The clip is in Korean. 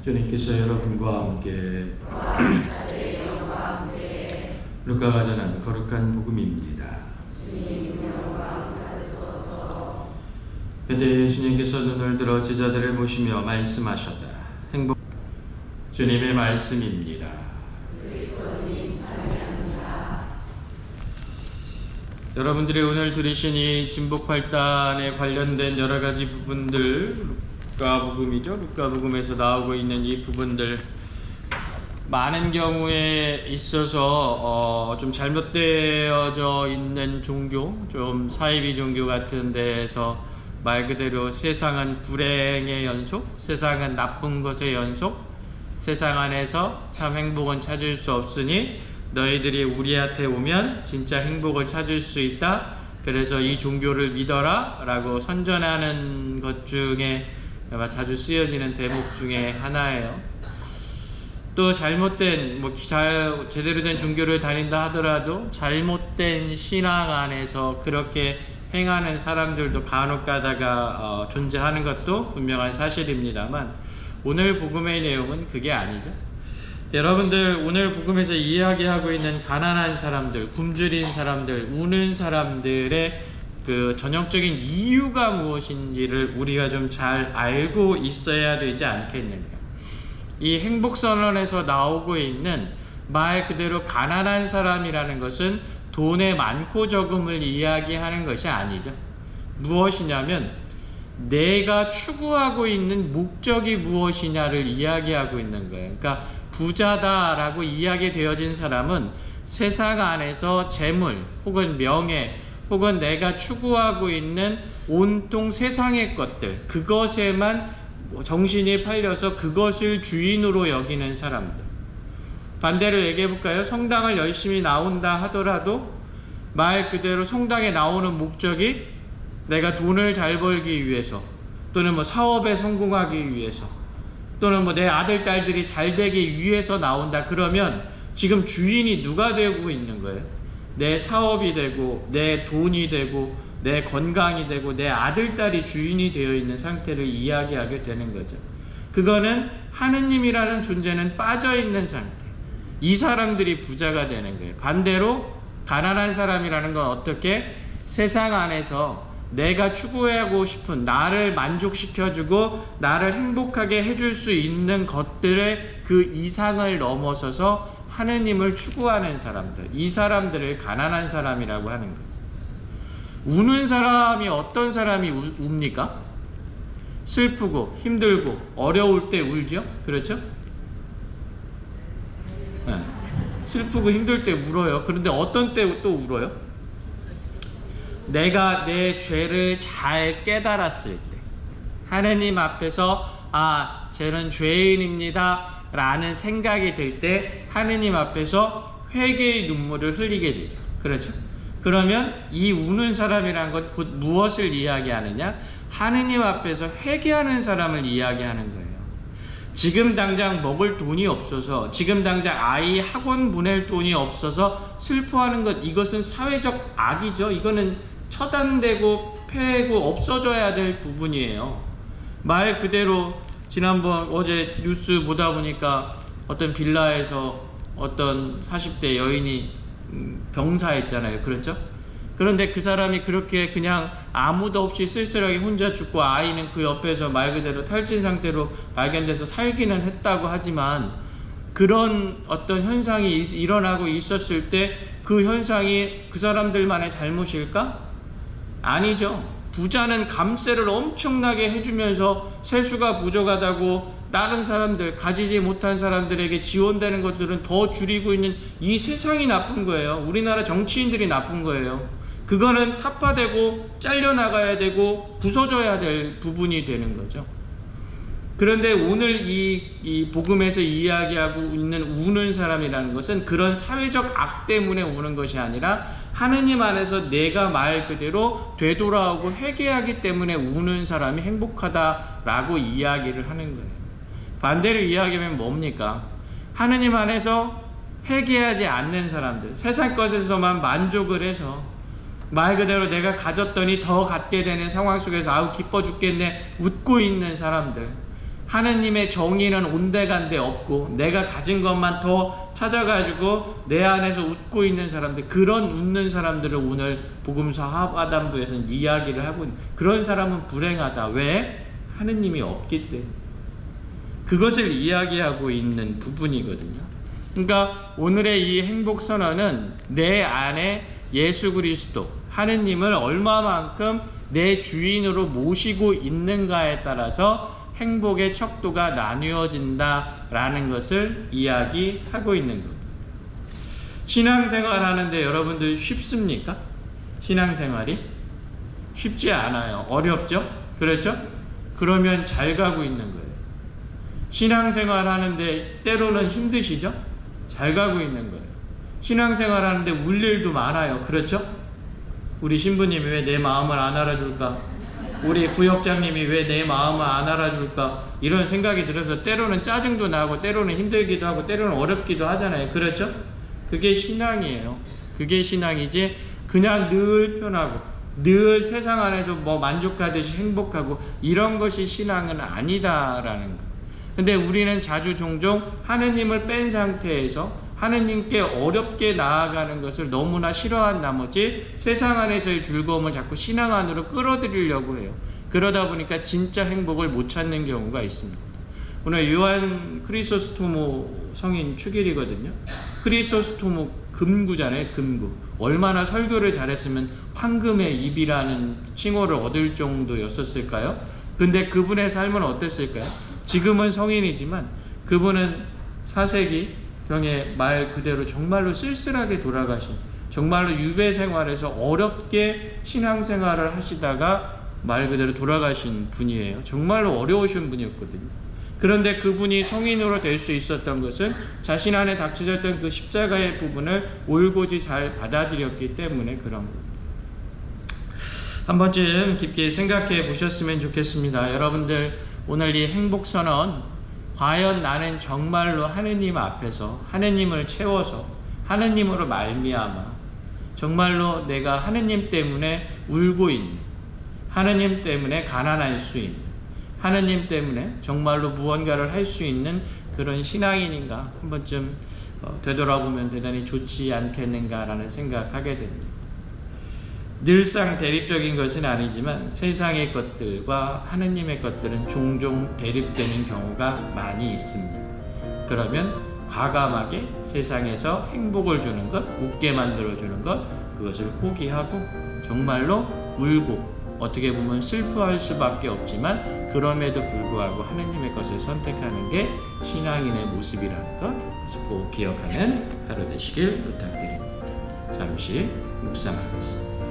주님께서 여러분과 함께 루카가 전한 거룩한 복음입니다. 그때 예수님께서 눈을 들어 제자들을 보시며 말씀하셨다. 주님의 말씀입니다. 여러분들이 오늘 들으신 이 진복팔단에 관련된 여러 가지 부분들, 루카복음이죠. 루카복음에서 나오고 있는 이 부분들, 많은 경우에 있어서 좀 잘못되어져 있는 종교, 좀 사이비 종교 같은 데에서 말 그대로 세상은 불행의 연속, 세상은 나쁜 것의 연속, 세상 안에서 참 행복은 찾을 수 없으니 너희들이 우리한테 오면 진짜 행복을 찾을 수 있다. 그래서 이 종교를 믿어라 라고 선전하는 것 중에 자주 쓰여지는 대목 중에 하나예요. 또 잘못된 제대로 된 종교를 다닌다 하더라도 잘못된 신앙 안에서 그렇게 행하는 사람들도 간혹 가다가 존재하는 것도 분명한 사실입니다만, 오늘 복음의 내용은 그게 아니죠. 여러분들 오늘 복음에서 이야기하고 있는 가난한 사람들, 굶주린 사람들, 우는 사람들의 그 전형적인 이유가 무엇인지를 우리가 좀 잘 알고 있어야 되지 않겠는가. 이 행복선언에서 나오고 있는 말 그대로 가난한 사람이라는 것은 돈의 많고 적음을 이야기하는 것이 아니죠. 무엇이냐면 내가 추구하고 있는 목적이 무엇이냐를 이야기하고 있는 거예요. 그러니까 부자다라고 이야기되어진 사람은 세상 안에서 재물 혹은 명예 혹은 내가 추구하고 있는 온통 세상의 것들, 그것에만 정신이 팔려서 그것을 주인으로 여기는 사람들. 반대로 얘기해 볼까요? 성당을 열심히 나온다 하더라도 말 그대로 성당에 나오는 목적이 내가 돈을 잘 벌기 위해서, 또는 사업에 성공하기 위해서, 또는 내 아들 딸들이 잘 되기 위해서 나온다. 그러면 지금 주인이 누가 되고 있는 거예요? 내 사업이 되고 내 돈이 되고 내 건강이 되고 내 아들 딸이 주인이 되어 있는 상태를 이야기하게 되는 거죠. 그거는 하느님이라는 존재는 빠져 있는 상태. 이 사람들이 부자가 되는 거예요. 반대로 가난한 사람이라는 건 어떻게? 세상 안에서 내가 추구하고 싶은, 나를 만족시켜주고 나를 행복하게 해줄 수 있는 것들의 그 이상을 넘어서서 하느님을 추구하는 사람들, 이 사람들을 가난한 사람이라고 하는 거죠. 우는 사람이 어떤 사람이 웁니까? 슬프고 힘들고 어려울 때 울죠? 그렇죠? 네. 슬프고 힘들 때 울어요. 그런데 어떤 때 또 울어요? 내가 내 죄를 잘 깨달았을 때, 하느님 앞에서 쟤는 죄인입니다 라는 생각이 들 때 하느님 앞에서 회개의 눈물을 흘리게 되죠. 그렇죠? 그러면 이 우는 사람이라는 것 곧 무엇을 이야기하느냐? 하느님 앞에서 회개하는 사람을 이야기하는 거예요. 지금 당장 먹을 돈이 없어서, 지금 당장 아이 학원 보낼 돈이 없어서 슬퍼하는 것, 이것은 사회적 악이죠. 이거는 처단되고 폐고 없어져야 될 부분이에요. 말 그대로 어제 뉴스 보다 보니까 어떤 빌라에서 어떤 40대 여인이 병사했잖아요. 그렇죠? 그런데 그 사람이 그렇게 그냥 아무도 없이 쓸쓸하게 혼자 죽고 아이는 그 옆에서 말 그대로 탈진 상태로 발견돼서 살기는 했다고 하지만, 그런 어떤 현상이 일어나고 있었을 때 그 현상이 그 사람들만의 잘못일까? 아니죠. 부자는 감세를 엄청나게 해주면서 세수가 부족하다고 다른 사람들, 가지지 못한 사람들에게 지원되는 것들은 더 줄이고 있는 이 세상이 나쁜 거예요. 우리나라 정치인들이 나쁜 거예요. 그거는 타파되고 잘려나가야 되고 부서져야 될 부분이 되는 거죠. 그런데 오늘 이 복음에서 이야기하고 있는 우는 사람이라는 것은 그런 사회적 악 때문에 우는 것이 아니라 하느님 안에서 내가 말 그대로 되돌아오고 회개하기 때문에 우는 사람이 행복하다라고 이야기를 하는 거예요. 반대로 이야기하면 뭡니까? 하느님 안에서 회개하지 않는 사람들, 세상 것에서만 만족을 해서 말 그대로 내가 가졌더니 더 갖게 되는 상황 속에서 기뻐 죽겠네 웃고 있는 사람들, 하느님의 정의는 온데간데 없고 내가 가진 것만 더 찾아가지고 내 안에서 웃고 있는 사람들, 그런 웃는 사람들을 오늘 복음서 하반부에서는 이야기를 하고 있는, 그런 사람은 불행하다. 왜? 하느님이 없기 때문에. 그것을 이야기하고 있는 부분이거든요. 그러니까 오늘의 이 행복 선언은 내 안에 예수 그리스도 하느님을 얼마만큼 내 주인으로 모시고 있는가에 따라서 행복의 척도가 나뉘어진다라는 것을 이야기하고 있는 겁니다. 신앙생활 하는데 여러분들 쉽습니까? 신앙생활이 쉽지 않아요. 어렵죠? 그렇죠? 그러면 잘 가고 있는 거예요. 신앙생활 하는데 때로는 힘드시죠? 잘 가고 있는 거예요. 신앙생활 하는데 울 일도 많아요. 그렇죠? 우리 신부님이 왜 내 마음을 안 알아줄까? 우리 구역장님이 왜 내 마음을 안 알아줄까? 이런 생각이 들어서 때로는 짜증도 나고 때로는 힘들기도 하고 때로는 어렵기도 하잖아요. 그렇죠? 그게 신앙이에요. 그게 신앙이지 그냥 늘 편하고 늘 세상 안에서 뭐 만족하듯이 행복하고 이런 것이 신앙은 아니다라는 거. 근데 우리는 자주 종종 하느님을 뺀 상태에서 하느님께 어렵게 나아가는 것을 너무나 싫어한 나머지 세상 안에서의 즐거움을 자꾸 신앙 안으로 끌어들이려고 해요. 그러다 보니까 진짜 행복을 못 찾는 경우가 있습니다. 오늘 요한 크리소스토모 성인 축일이거든요. 크리소스토모 금구잖아요. 금구. 얼마나 설교를 잘했으면 황금의 입이라는 칭호를 얻을 정도였었을까요? 근데 그분의 삶은 어땠을까요? 지금은 성인이지만 그분은 4세기 병에 말 그대로 정말로 쓸쓸하게 돌아가신, 정말로 유배 생활에서 어렵게 신앙생활을 하시다가 말 그대로 돌아가신 분이에요. 정말로 어려우신 분이었거든요. 그런데 그분이 성인으로 될 수 있었던 것은 자신 안에 닥쳐졌던 그 십자가의 부분을 올곧이 잘 받아들였기 때문에 그런 겁니다. 한 번쯤 깊게 생각해 보셨으면 좋겠습니다. 여러분들 오늘 이 행복선언, 과연 나는 정말로 하느님 앞에서 하느님을 채워서 하느님으로 말미암아 정말로 내가 하느님 때문에 울고 있는, 하느님 때문에 가난할 수 있는, 하느님 때문에 정말로 무언가를 할 수 있는 그런 신앙인인가 한 번쯤 되돌아보면 대단히 좋지 않겠는가라는 생각하게 됩니다. 늘상 대립적인 것은 아니지만 세상의 것들과 하느님의 것들은 종종 대립되는 경우가 많이 있습니다. 그러면 과감하게 세상에서 행복을 주는 것, 웃게 만들어주는 것, 그것을 포기하고 정말로 울고 어떻게 보면 슬퍼할 수밖에 없지만 그럼에도 불구하고 하느님의 것을 선택하는 게 신앙인의 모습이라는 것 꼭 기억하는 하루 되시길 부탁드립니다. 잠시 묵상하겠습니다.